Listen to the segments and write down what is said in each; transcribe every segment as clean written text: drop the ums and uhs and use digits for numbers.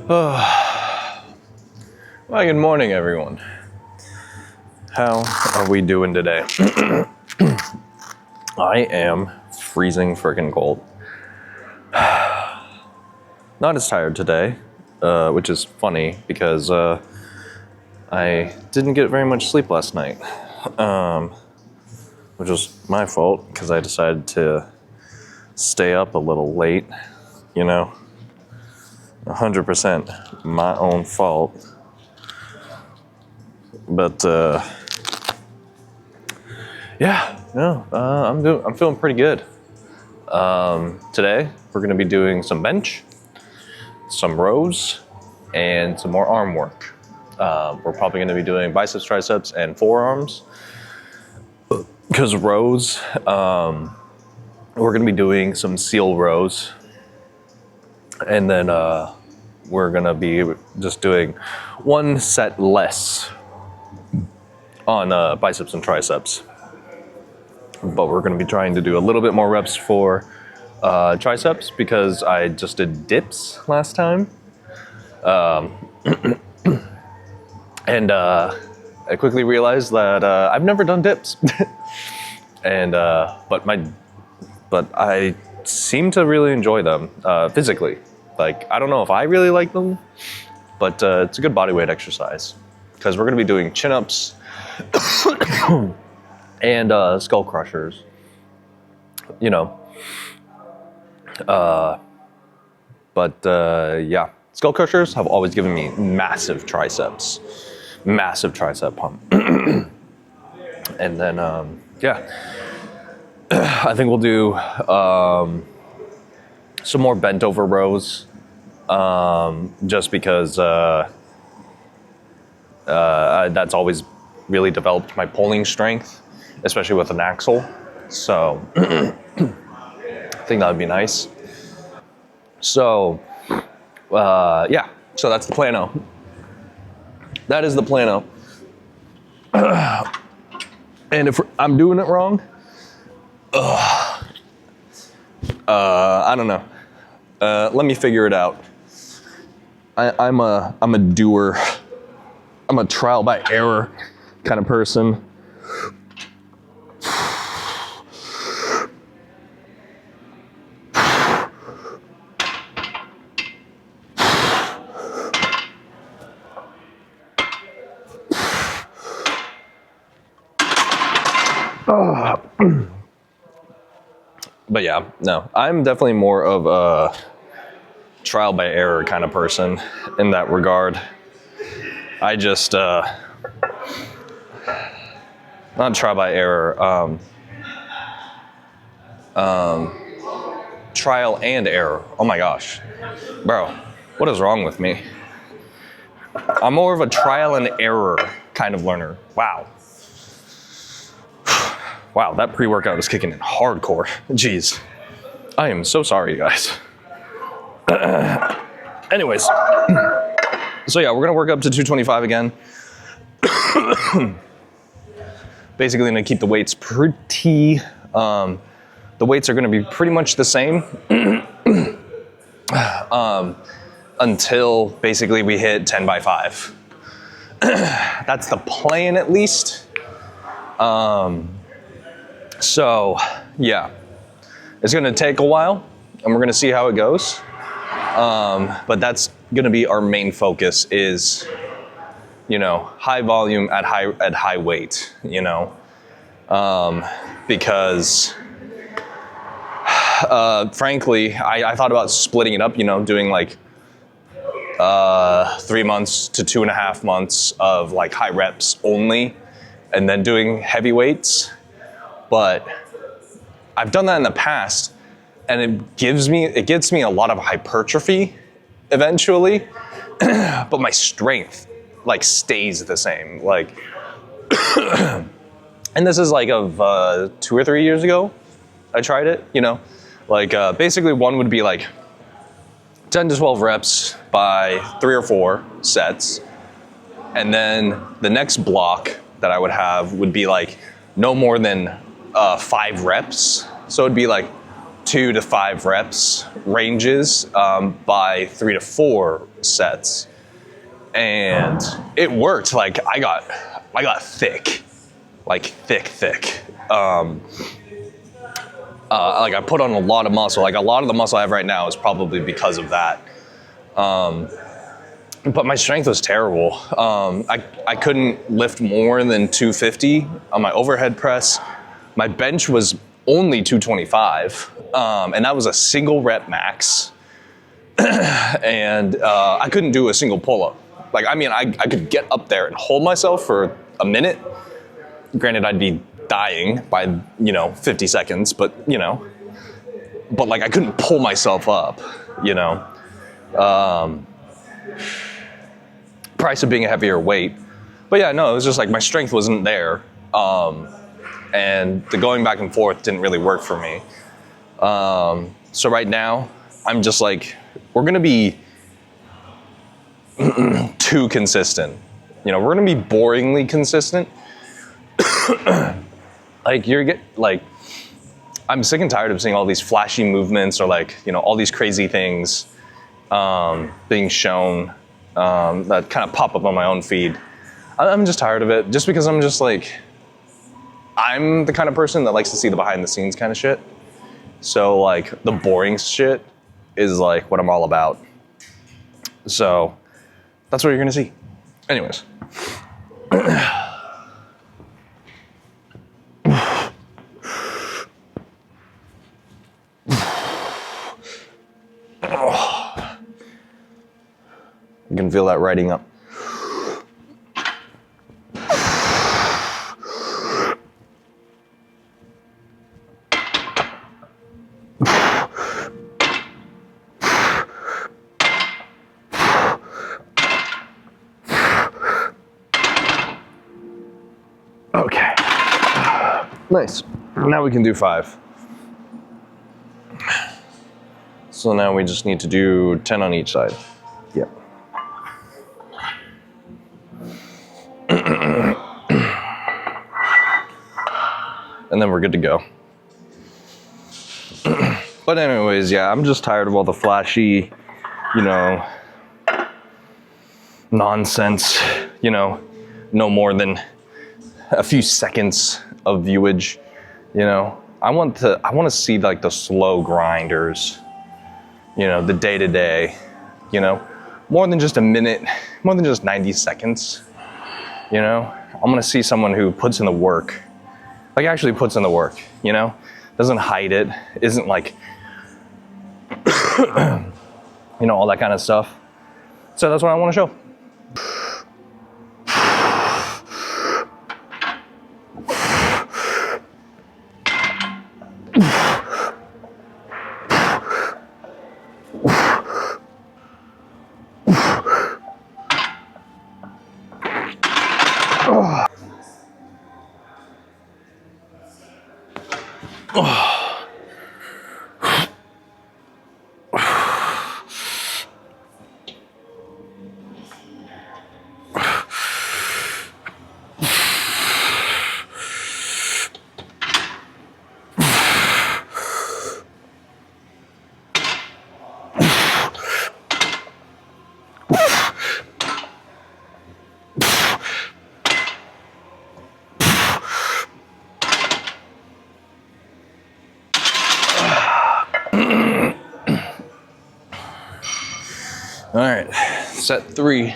Well, good morning, everyone. How are we doing today? I am freezing freaking cold. Not as tired today, which is funny because I didn't get very much sleep last night, which was my fault because I decided to stay up a little late, 100% my own fault. But I'm feeling pretty good. Today we're gonna be doing some bench, some rows, and some more arm work. We're probably gonna be doing biceps, triceps, and forearms. Because rows, we're gonna be doing some seal rows, and then we're gonna be just doing one set less on biceps and triceps. But we're gonna be trying to do a little bit more reps for triceps because I just did dips last time. And I quickly realized that I've never done dips. And but I seem to really enjoy them physically. Like, I don't know if I really like them, but it's a good bodyweight exercise because we're gonna be doing chin-ups and skull crushers. Yeah, skull crushers have always given me massive tricep pump. And then I think we'll do some more bent over rows, just because that's always really developed my pulling strength, especially with an axle. So I think that would be nice. So so that's the plano. That is the plano. And if I'm doing it wrong, I don't know. Let me figure it out. I'm a doer. I'm a trial by error kind of person. But yeah, no, I'm definitely more of a trial by error kind of person in that regard. I just, not trial by error, trial and error. Oh my gosh, bro, what is wrong with me? I'm more of a trial and error kind of learner. Wow. Wow, that pre-workout was kicking in hardcore. Jeez. I am so sorry, guys. Anyways. So yeah, we're gonna work up to 225 again. Basically gonna keep the weights pretty, the weights are gonna be pretty much the same until basically we hit 10 by 5. That's the plan, at least. So yeah, it's gonna take a while and we're gonna see how it goes. But that's gonna be our main focus is, high volume at high weight, because frankly, I thought about splitting it up, doing like 3 months to 2.5 months of like high reps only, and then doing heavy weights. But I've done that in the past, and it gives me a lot of hypertrophy eventually, but my strength like stays the same. Like, and this is like of 2 or 3 years ago, I tried it. Like basically one would be like 10 to 12 reps by 3 or 4 sets, and then the next block that I would have would be like no more than 5 reps. So it'd be like 2 2 to 5 reps ranges by 3 to 4 sets. And it worked. Like I got thick, like thick. Like I put on a lot of muscle. Like a lot of the muscle I have right now is probably because of that. But my strength was terrible. I couldn't lift more than 250 on my overhead press. My bench was only 225, and that was a single rep max. And I couldn't do a single pull-up. Like, I mean, I could get up there and hold myself for a minute. Granted, I'd be dying by, 50 seconds, but like I couldn't pull myself up, Price of being a heavier weight. But yeah, no, it was just like my strength wasn't there. And the going back and forth didn't really work for me. So right now, I'm just like, we're gonna be too consistent. We're gonna be boringly consistent. I'm sick and tired of seeing all these flashy movements or all these crazy things being shown that kind of pop up on my own feed. I'm just tired of it, just because I'm just like, I'm the kind of person that likes to see the behind the scenes kind of shit. So like the boring shit is like what I'm all about. So that's what you're gonna see. Anyways. You can feel that riding up. Okay. Nice. Now we can do 5. So now we just need to do 10 on each side. Yep. And then we're good to go. But anyways, yeah, I'm just tired of all the flashy, nonsense, no more than a few seconds of viewage, I want to see like the slow grinders, the day-to-day, more than just a minute, more than just 90 seconds, I want to see someone who puts in the work, like actually puts in the work, doesn't hide it, isn't like, all that kind of stuff. So that's what I want to show. All right, set 3.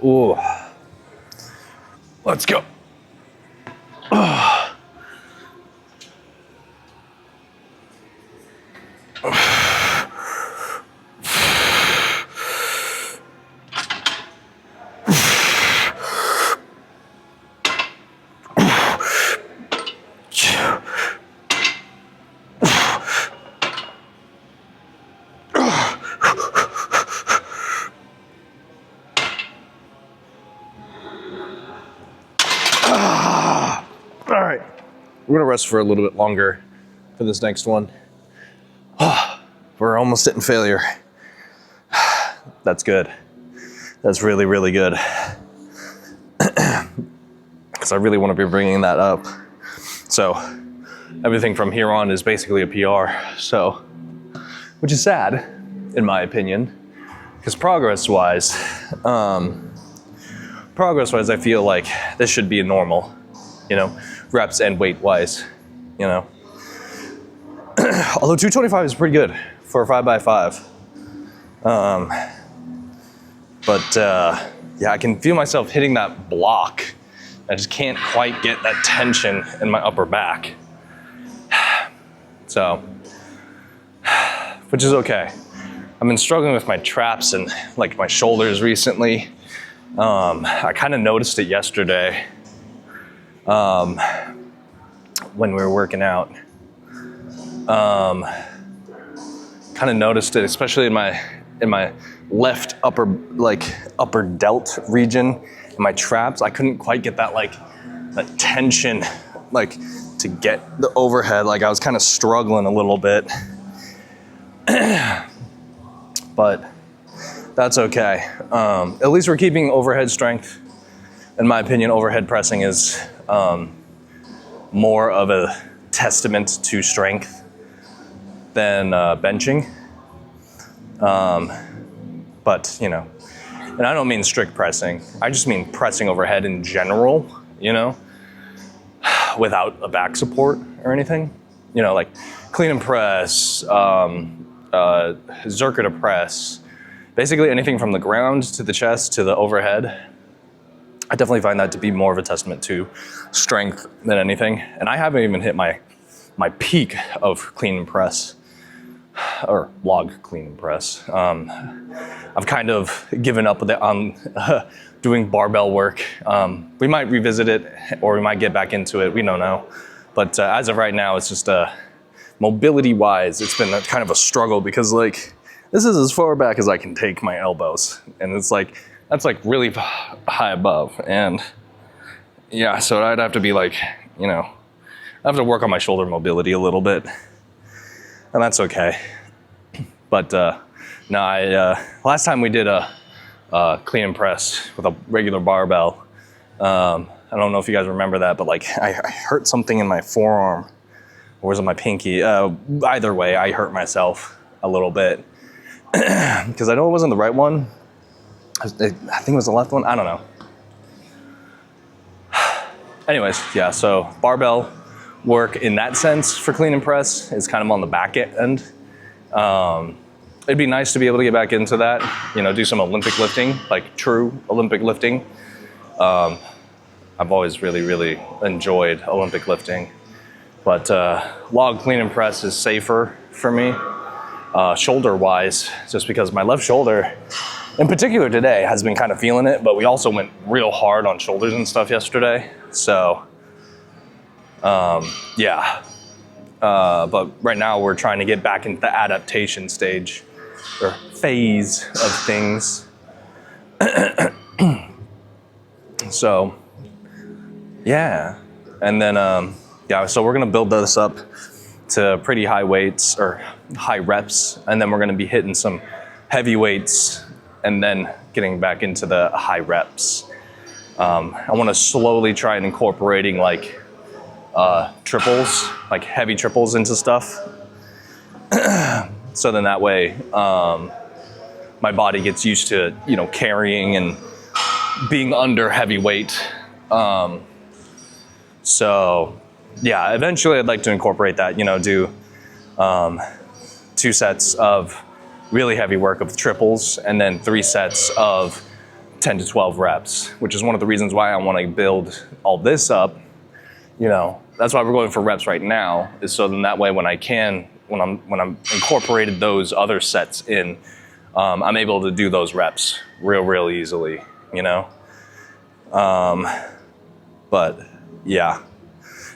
Ooh. Let's go. right, we're gonna rest for a little bit longer for this next one. We're almost hitting failure. That's good. That's really, really good. Because I really want to be bringing that up. So everything from here on is basically a PR. So, which is sad, in my opinion, because progress-wise, I feel like this should be a normal, reps and weight-wise, Although 225 is pretty good for a 5x5. Yeah, I can feel myself hitting that block. I just can't quite get that tension in my upper back. So, which is okay. I've been struggling with my traps and like my shoulders recently. I kind of noticed it yesterday when we were working out. Kind of noticed it, especially in my left upper delt region, in my traps. I couldn't quite get that tension, to get the overhead. Like I was kind of struggling a little bit, but that's okay. At least we're keeping overhead strength. In my opinion, overhead pressing is more of a testament to strength than benching. But, and I don't mean strict pressing. I just mean pressing overhead in general, without a back support or anything. Like clean and press, Zerker press, basically anything from the ground to the chest to the overhead. I definitely find that to be more of a testament to strength than anything. And I haven't even hit my peak of clean and press, or log clean and press. I've kind of given up on doing barbell work. We might revisit it, or we might get back into it. We don't know. But as of right now, it's just mobility-wise, it's been kind of a struggle because this is as far back as I can take my elbows, and it's that's really high above, and yeah, so I'd have to be I have to work on my shoulder mobility a little bit, and that's okay. But no, last time we did a clean and press with a regular barbell, I don't know if you guys remember that, but I hurt something in my forearm, or was it my pinky? Either way, I hurt myself a little bit because I know it wasn't the right one. I think it was the left one. I don't know. Anyways, yeah, so barbell work in that sense for clean and press is kind of on the back end. It'd be nice to be able to get back into that, do some Olympic lifting, like true Olympic lifting. I've always really, really enjoyed Olympic lifting, but log clean and press is safer for me, shoulder-wise, just because my left shoulder, in particular today, has been kind of feeling it, but we also went real hard on shoulders and stuff yesterday. So, yeah. But right now we're trying to get back into the adaptation stage or phase of things. So, yeah. And then, yeah, so we're going to build this up to pretty high weights or high reps. And then we're going to be hitting some heavy weights and then getting back into the high reps. I want to slowly try and incorporating triples, heavy triples into stuff. So then that way, my body gets used to, carrying and being under heavy weight. So yeah, eventually I'd like to incorporate that, do 2 sets of really heavy work of triples and then 3 sets of 10 to 12 reps, which is one of the reasons why I want to build all this up. That's why we're going for reps right now, is so then that way when I'm incorporated those other sets in, I'm able to do those reps real easily, But yeah.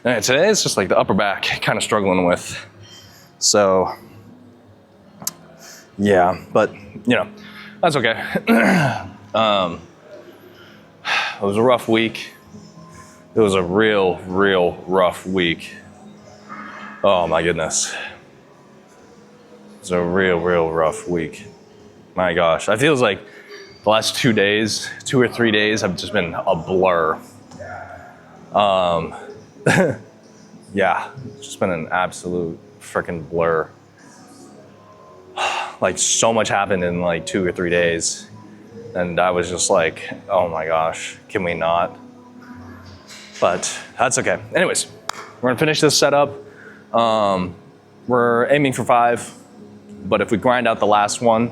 And today it's just the upper back kind of struggling with. So yeah, but that's okay. It was a rough week. It was a real rough week. Oh my goodness. It was a real rough week. My gosh, I feel like the last 2 days, 2 or 3 days have just been a blur. Yeah, it's just been an absolute freaking blur. Like so much happened in like 2 or 3 days. And I was just like, oh my gosh, can we not? But that's okay. Anyways, we're gonna finish this setup. We're aiming for 5, but if we grind out the last one,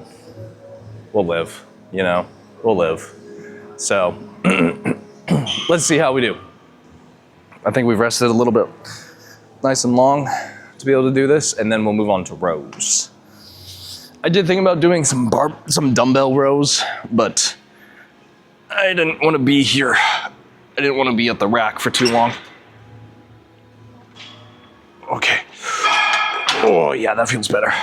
we'll live, you know, we'll live. So let's see how we do. I think we've rested a little bit nice and long to be able to do this, and then we'll move on to rows. I did think about doing some dumbbell rows, but I didn't want to be here. I didn't want to be at the rack for too long. Okay. Oh yeah, that feels better.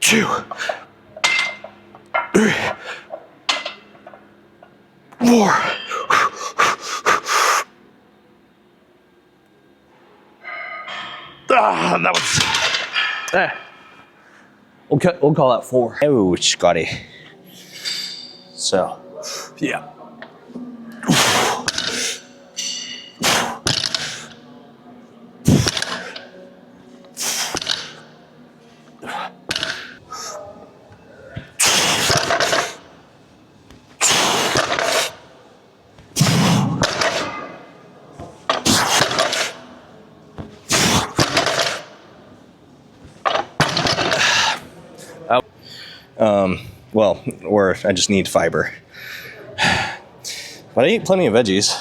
2, 3, 4. That was. We'll call that 4. Oh, Scotty. So, yeah. Well, or I just need fiber. But I eat plenty of veggies.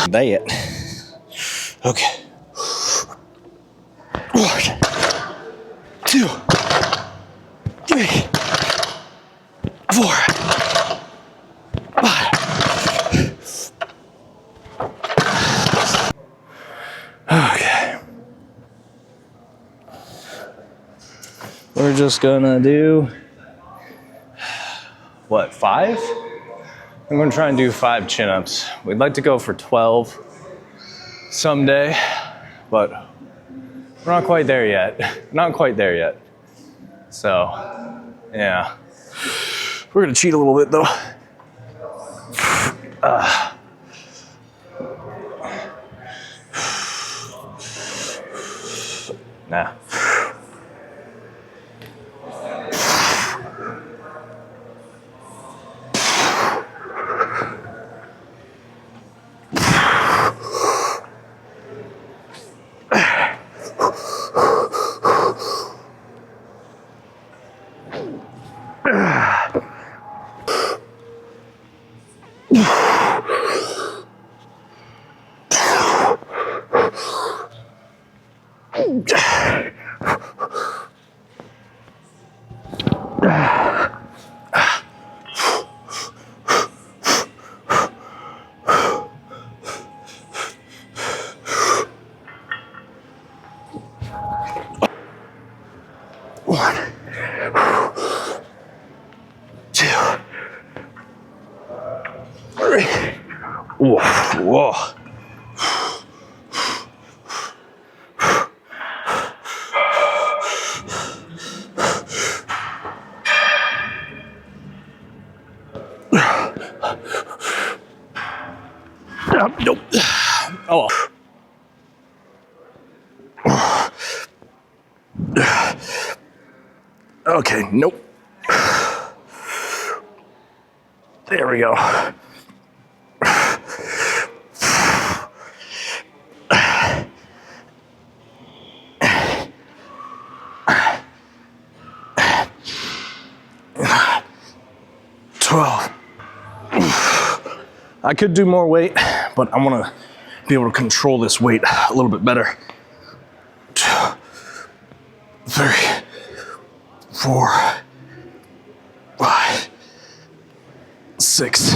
Diet. Okay. 1, 2, 3, 4, 5. Okay. We're just gonna do What, 5? I'm gonna try and do 5 chin-ups. We'd like to go for 12 someday, but we're not quite there yet. So, yeah. We're gonna cheat a little bit though. Nah. Whoa. Nope. Oh. Okay, nope. There we go. 12. I could do more weight, but I want to be able to control this weight a little bit better. 2, 3, 4, 5, 6,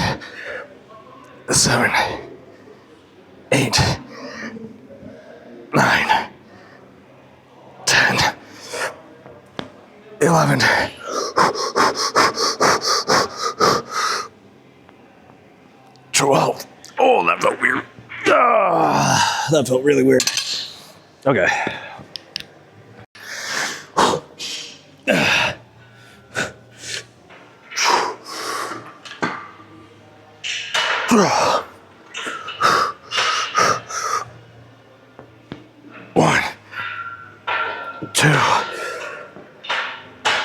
7, 8, 9, 10, 11. 12. Oh, that felt weird. Ah, that felt really weird. Okay. One, 2,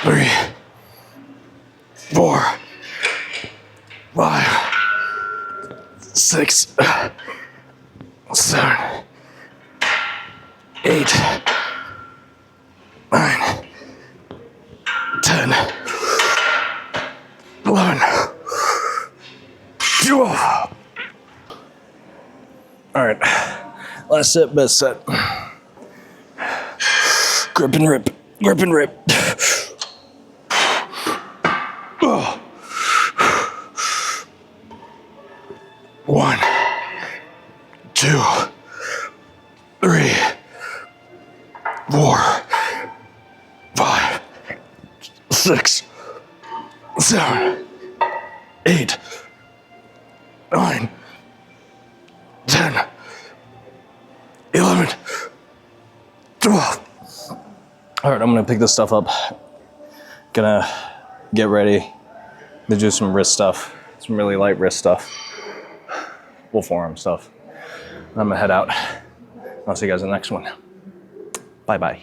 3, 4, 5, 6, 7, 8, 9, 10, 11, 12. All right, last set, best set. Grip and rip, grip and rip. Oh. 1, 2, 3, 4, 5, 6, 7, 8, 9, 10, 11, 12. All right, I'm gonna pick this stuff up. Gonna get ready to do some wrist stuff, some really light wrist stuff. Full forearm stuff. I'm gonna head out. I'll see you guys in the next one. Bye-bye.